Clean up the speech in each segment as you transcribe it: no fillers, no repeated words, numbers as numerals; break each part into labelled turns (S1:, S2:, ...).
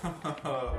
S1: Whoa.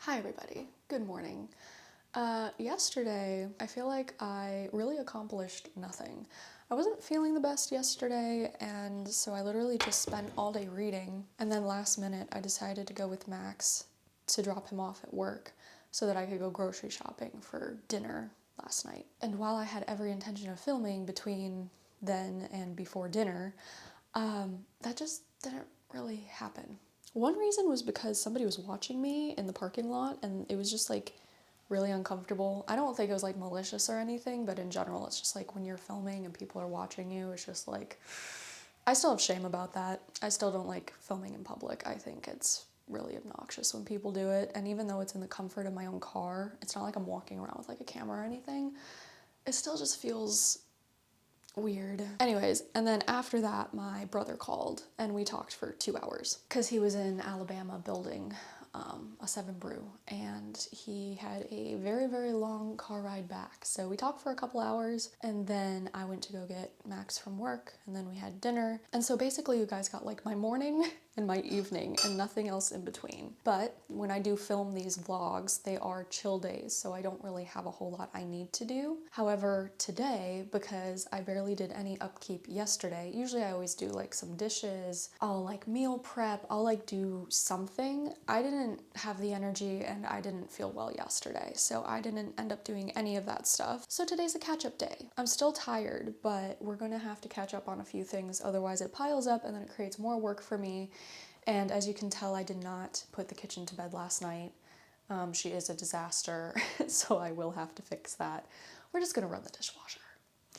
S2: Hi everybody, good morning. Yesterday, I feel like I really accomplished nothing. I wasn't feeling the best yesterday, and so I literally just spent all day reading, and then last minute I decided to go with Max to drop him off at work so that I could go grocery shopping for dinner last night. And while I had every intention of filming between then and before dinner, that just didn't really happen. One reason was because somebody was watching me in the parking lot, and it was just like really uncomfortable. I don't think it was like malicious or anything, but in general, it's just like when you're filming and people are watching you, it's just like, I still have shame about that. I still don't like filming in public. I think it's really obnoxious when people do it. And even though it's in the comfort of my own car, it's not like I'm walking around with like a camera or anything. It still just feels weird. Anyways, and then after that, my brother called and we talked for 2 hours because he was in Alabama building a 7 Brew, and he had a very, very long car ride back. So we talked for a couple hours, and then I went to go get Max from work, and then we had dinner. And so basically you guys got like my morning and my evening and nothing else in between. But when I do film these vlogs, they are chill days, so I don't really have a whole lot I need to do. However, today, because I barely did any upkeep yesterday, usually I always do like some dishes, I'll like meal prep, I'll like do something. I didn't have the energy and I didn't feel well yesterday, so I didn't end up doing any of that stuff. So today's a catch-up day. I'm still tired, but we're gonna have to catch up on a few things, otherwise it piles up and then it creates more work for me. And as you can tell, I did not put the kitchen to bed last night. She is a disaster, so I will have to fix that. We're just gonna run the dishwasher.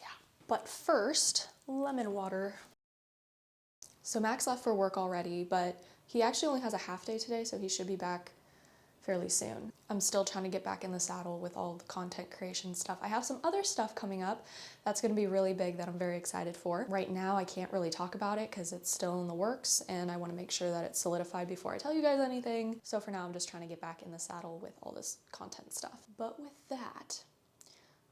S2: Yeah. But first, lemon water. So Max left for work already, but he actually only has a half day today, so he should be back fairly soon. I'm still trying to get back in the saddle with all the content creation stuff. I have some other stuff coming up that's gonna be really big that I'm very excited for. Right now, I can't really talk about it because it's still in the works and I wanna make sure that it's solidified before I tell you guys anything. So for now, I'm just trying to get back in the saddle with all this content stuff. But with that,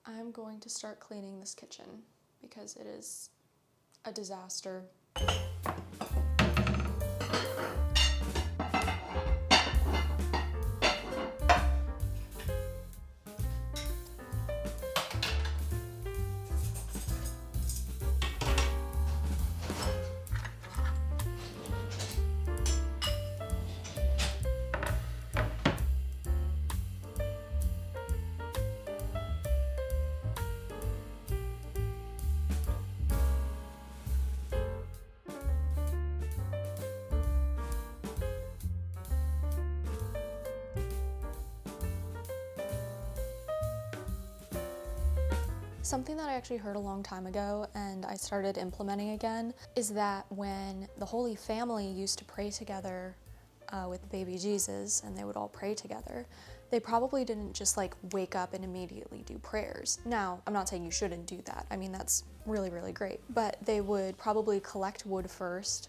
S2: I'm going to start cleaning this kitchen because it is a disaster. Something that I actually heard a long time ago and I started implementing again is that when the Holy Family used to pray together with baby Jesus and they would all pray together, they probably didn't just like wake up and immediately do prayers. Now, I'm not saying you shouldn't do that. I mean, that's really, really great. But they would probably collect wood first,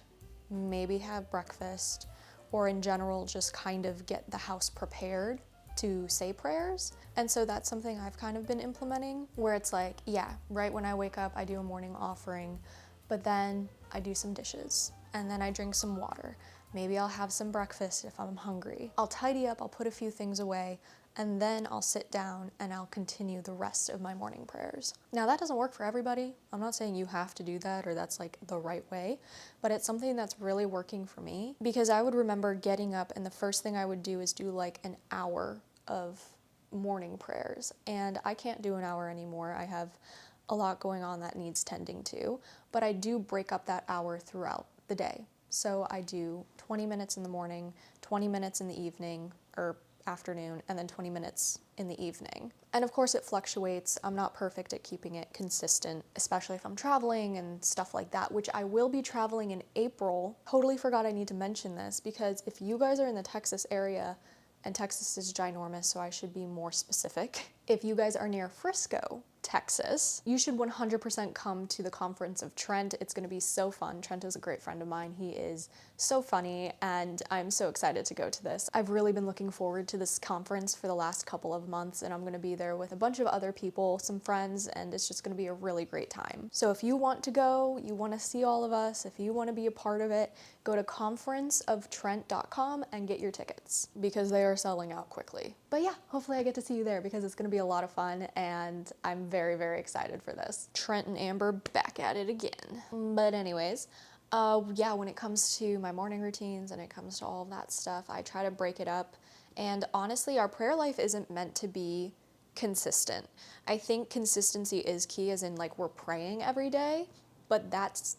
S2: maybe have breakfast, or in general, just kind of get the house prepared to say prayers. And so that's something I've kind of been implementing, where it's like, yeah, right when I wake up, I do a morning offering, but then I do some dishes, and then I drink some water. Maybe I'll have some breakfast if I'm hungry. I'll tidy up, I'll put a few things away, and then I'll sit down and I'll continue the rest of my morning prayers. Now that doesn't work for everybody. I'm not saying you have to do that or that's like the right way, but it's something that's really working for me, because I would remember getting up and the first thing I would do is do like an hour of morning prayers, and I can't do an hour anymore. I have a lot going on that needs tending to, but I do break up that hour throughout the day. So I do 20 minutes in the morning, 20 minutes in the evening or afternoon, and then 20 minutes in the evening. And of course it fluctuates. I'm not perfect at keeping it consistent, especially if I'm traveling and stuff like that, which I will be traveling in April. Totally forgot I need to mention this, because if you guys are in the Texas area, and Texas is ginormous, so I should be more specific. If you guys are near Frisco, Texas, you should 100% come to the conference of Trent. It's gonna be so fun. Trent is a great friend of mine. He is so funny, and I'm so excited to go to this. I've really been looking forward to this conference for the last couple of months, and I'm gonna be there with a bunch of other people, some friends, and it's just gonna be a really great time. So if you want to go, you wanna see all of us, if you wanna be a part of it, go to conferenceoftrent.com and get your tickets, because they are selling out quickly. But yeah, hopefully I get to see you there, because it's gonna be a lot of fun, and I'm very, very excited for this. Trent and Amber back at it again. But anyways, yeah, when it comes to my morning routines and it comes to all of that stuff, I try to break it up. And honestly, our prayer life isn't meant to be consistent. I think consistency is key, as in like we're praying every day, but that's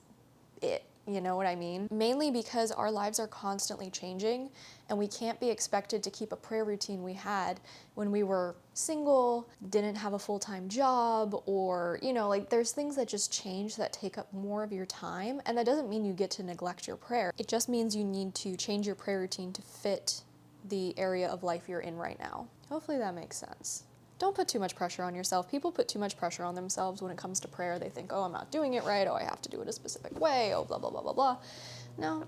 S2: it. You know what I mean? Mainly because our lives are constantly changing, and we can't be expected to keep a prayer routine we had when we were single, didn't have a full-time job, or, you know, like there's things that just change that take up more of your time, and that doesn't mean you get to neglect your prayer. It just means you need to change your prayer routine to fit the area of life you're in right now. Hopefully that makes sense. Don't put too much pressure on yourself. People put too much pressure on themselves when it comes to prayer. They think, oh, I'm not doing it right. Oh, I have to do it a specific way. Oh, blah, blah, blah, blah, blah. No,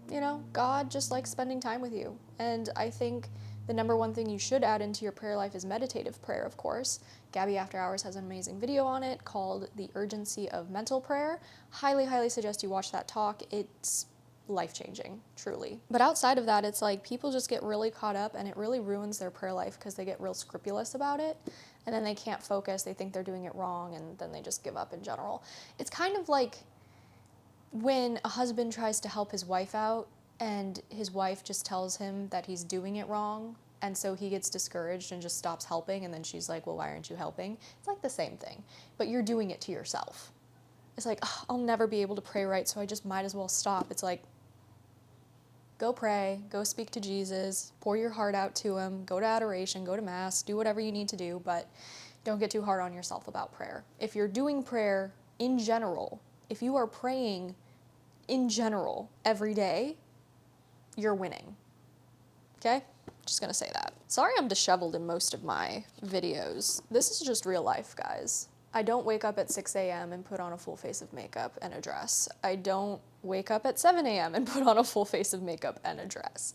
S2: you know, God just likes spending time with you. And I think the number one thing you should add into your prayer life is meditative prayer, of course. Gabby After Hours has an amazing video on it called The Urgency of Mental Prayer. Highly, highly suggest you watch that talk. It's life-changing, truly. But outside of that, it's like people just get really caught up, and it really ruins their prayer life because they get real scrupulous about it, and then they can't focus, they think they're doing it wrong, and then they just give up in general. It's kind of like when a husband tries to help his wife out and his wife just tells him that he's doing it wrong, and so he gets discouraged and just stops helping, and then she's like, well, why aren't you helping? It's like the same thing, but you're doing it to yourself. It's like, oh, I'll never be able to pray right, so I just might as well stop. It's like, go pray, go speak to Jesus, pour your heart out to him, go to adoration, go to mass, do whatever you need to do, but don't get too hard on yourself about prayer. If you're doing prayer in general, if you are praying in general every day, you're winning. Okay? Just gonna say that. Sorry I'm disheveled in most of my videos. This is just real life, guys. I don't wake up at 6 a.m. and put on a full face of makeup and a dress. I don't wake up at 7 a.m. and put on a full face of makeup and a dress.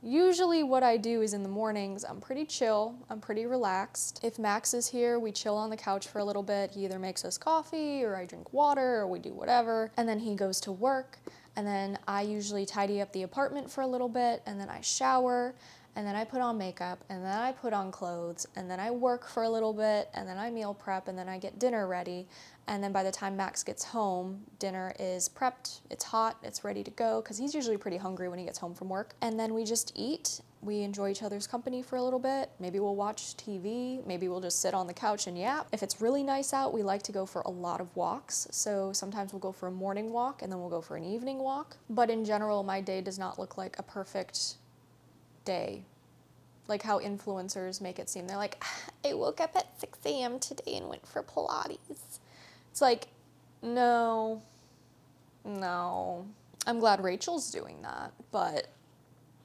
S2: Usually what I do is in the mornings, I'm pretty chill, I'm pretty relaxed. If Max is here, we chill on the couch for a little bit. He either makes us coffee, or I drink water, or we do whatever, and then he goes to work, and then I usually tidy up the apartment for a little bit, and then I shower, and then I put on makeup, and then I put on clothes, and then I work for a little bit, and then I meal prep, and then I get dinner ready, and then by the time Max gets home, dinner is prepped, it's hot, it's ready to go, because he's usually pretty hungry when he gets home from work, and then we just eat. We enjoy each other's company for a little bit. Maybe we'll watch TV, maybe we'll just sit on the couch and yap. If it's really nice out, we like to go for a lot of walks, so sometimes we'll go for a morning walk, and then we'll go for an evening walk, but in general, my day does not look like a perfect day like how influencers make it seem. They're like, I woke up at 6 a.m. today and went for Pilates. It's like, no. I'm glad Rachel's doing that, but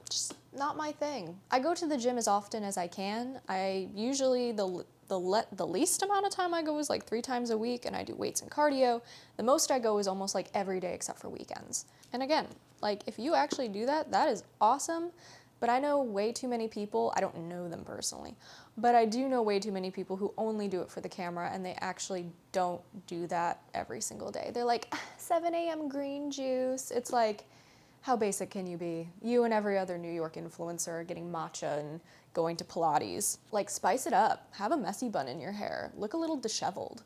S2: just not my thing. I go to the gym as often as I can. I usually, the least amount of time I go is like 3 times a week, and I do weights and cardio. The most I go is almost like every day except for weekends. And again, like if you actually do that, that is awesome. But I know way too many people, I don't know them personally, but I do know way too many people who only do it for the camera, and they actually don't do that every single day. They're like, 7 a.m. green juice. It's like, how basic can you be? You and every other New York influencer are getting matcha and going to Pilates. Like, spice it up. Have a messy bun in your hair. Look a little disheveled.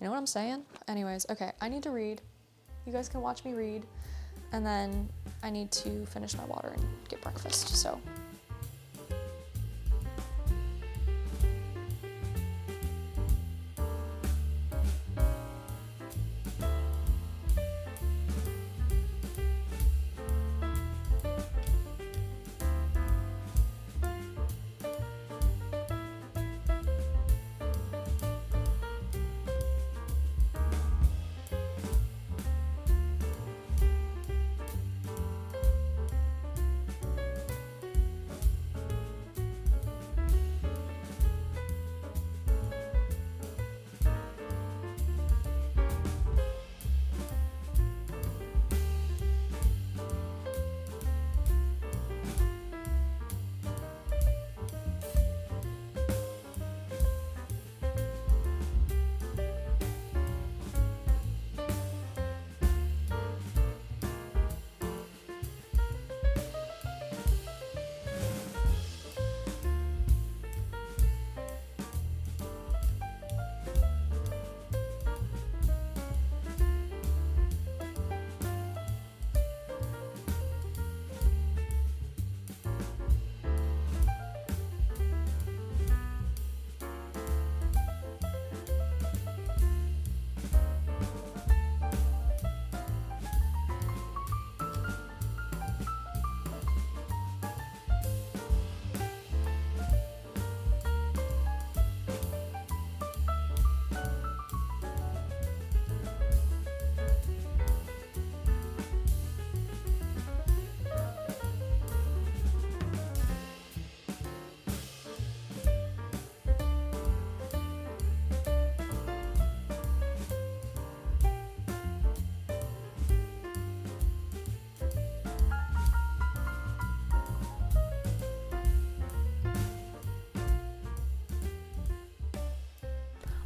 S2: You know what I'm saying? Anyways, okay, I need to read. You guys can watch me read. And then I need to finish my water and get breakfast, so.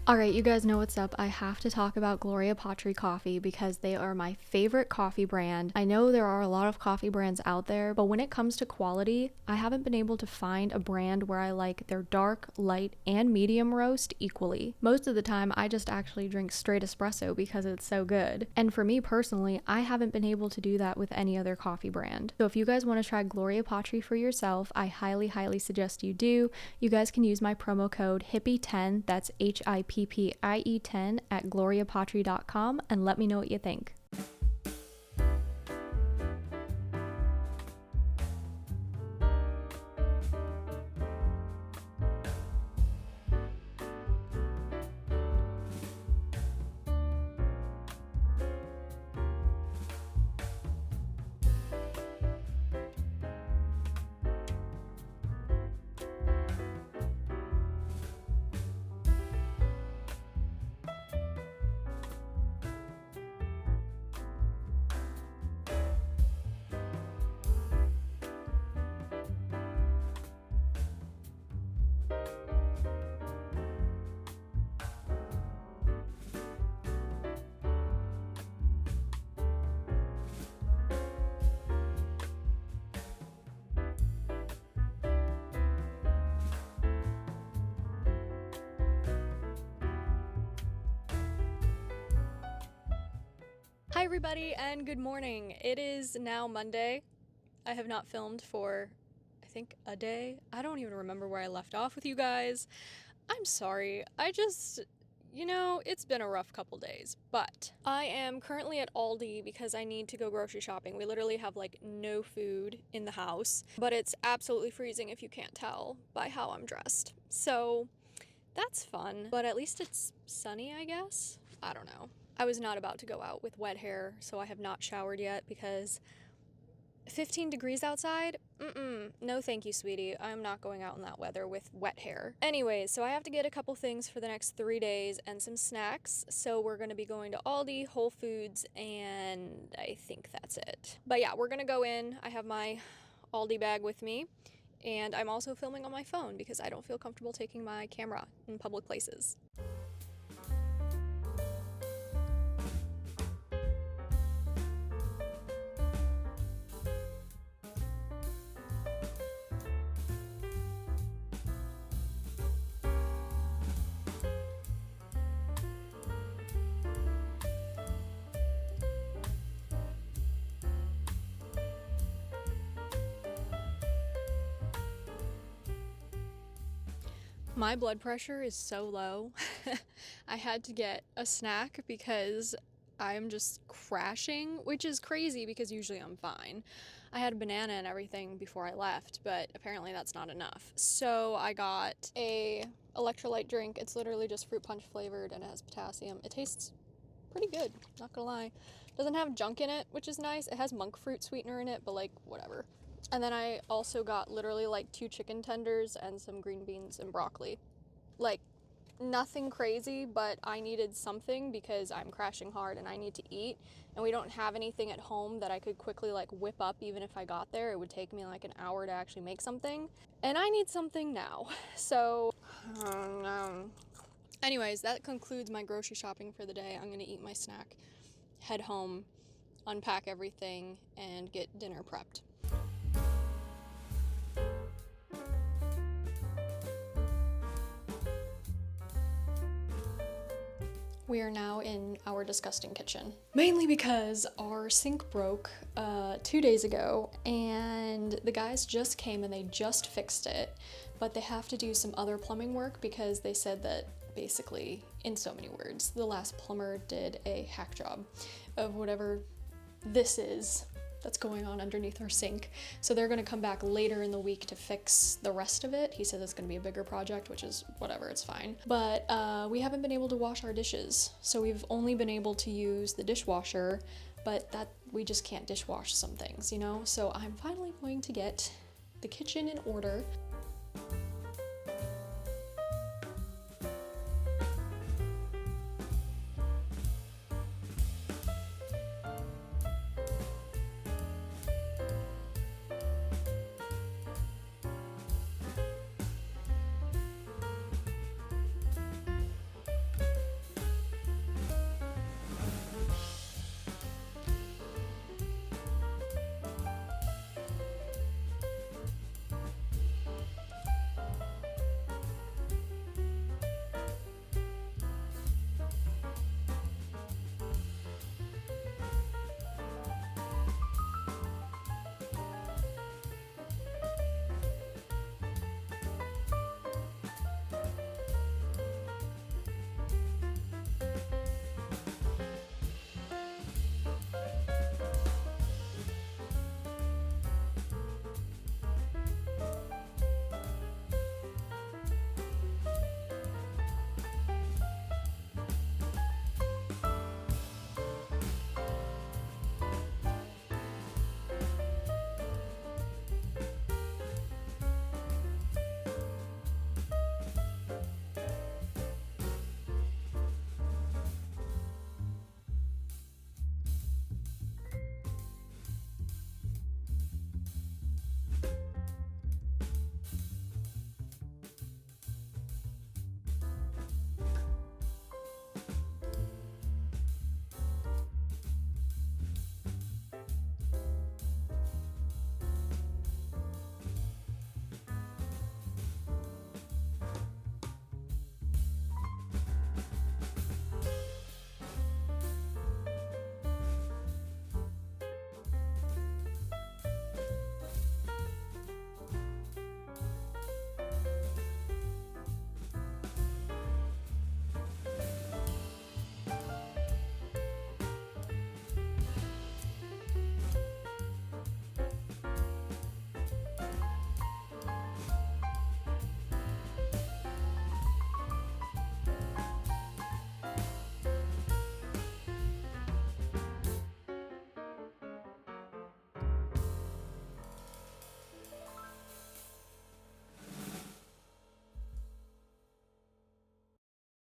S2: All right, you guys know what's up. I have to talk about Gloria Patri coffee because they are my favorite coffee brand. I know there are a lot of coffee brands out there, but when it comes to quality, I haven't been able to find a brand where I like their dark, light, and medium roast equally. Most of the time, I just actually drink straight espresso because it's so good. And for me personally, I haven't been able to do that with any other coffee brand. So if you guys want to try Gloria Patri for yourself, I highly, highly suggest you do. You guys can use my promo code HIPPIE10, that's HIPPIE10 at gloriapatri.com, and let me know what you think. Hi everybody and good morning. It is now Monday. I have not filmed for, I think, a day. I don't even remember where I left off with you guys. I'm sorry. You know, it's been a rough couple days, but I am currently at Aldi because I need to go grocery shopping. We literally have like no food in the house, but it's absolutely freezing if you can't tell by how I'm dressed. So that's fun, but at least it's sunny, I guess. I don't know. I was not about to go out with wet hair, so I have not showered yet because 15 degrees outside? No thank you, sweetie. I'm not going out in that weather with wet hair. Anyways, so I have to get a couple things for the next 3 days and some snacks. So we're gonna be going to Aldi, Whole Foods, and I think that's it. But yeah, we're gonna go in. I have my Aldi bag with me, and I'm also filming on my phone because I don't feel comfortable taking my camera in public places. My blood pressure is so low. I had to get a snack because I'm just crashing, which is crazy because usually I'm fine. I had a banana and everything before I left, but apparently that's not enough. So I got a electrolyte drink. It's literally just fruit punch flavored and it has potassium. It tastes pretty good, not gonna lie. Doesn't have junk in it, which is nice. It has monk fruit sweetener in it, but like whatever. And then I also got literally like 2 chicken tenders and some green beans and broccoli. Like nothing crazy, but I needed something because I'm crashing hard and I need to eat. And we don't have anything at home that I could quickly like whip up even if I got there. It would take me like an hour to actually make something. And I need something now. So, anyways, that concludes my grocery shopping for the day. I'm gonna eat my snack, head home, unpack everything, and get dinner prepped. We are now in our disgusting kitchen. Mainly because our sink broke 2 days ago and the guys just came and they just fixed it, but they have to do some other plumbing work because they said that basically, in so many words, the last plumber did a hack job of whatever this is that's going on underneath our sink. So they're gonna come back later in the week to fix the rest of it. He said it's gonna be a bigger project, which is whatever, it's fine. But we haven't been able to wash our dishes. So we've only been able to use the dishwasher, but that we just can't dishwash some things, you know? So I'm finally going to get the kitchen in order.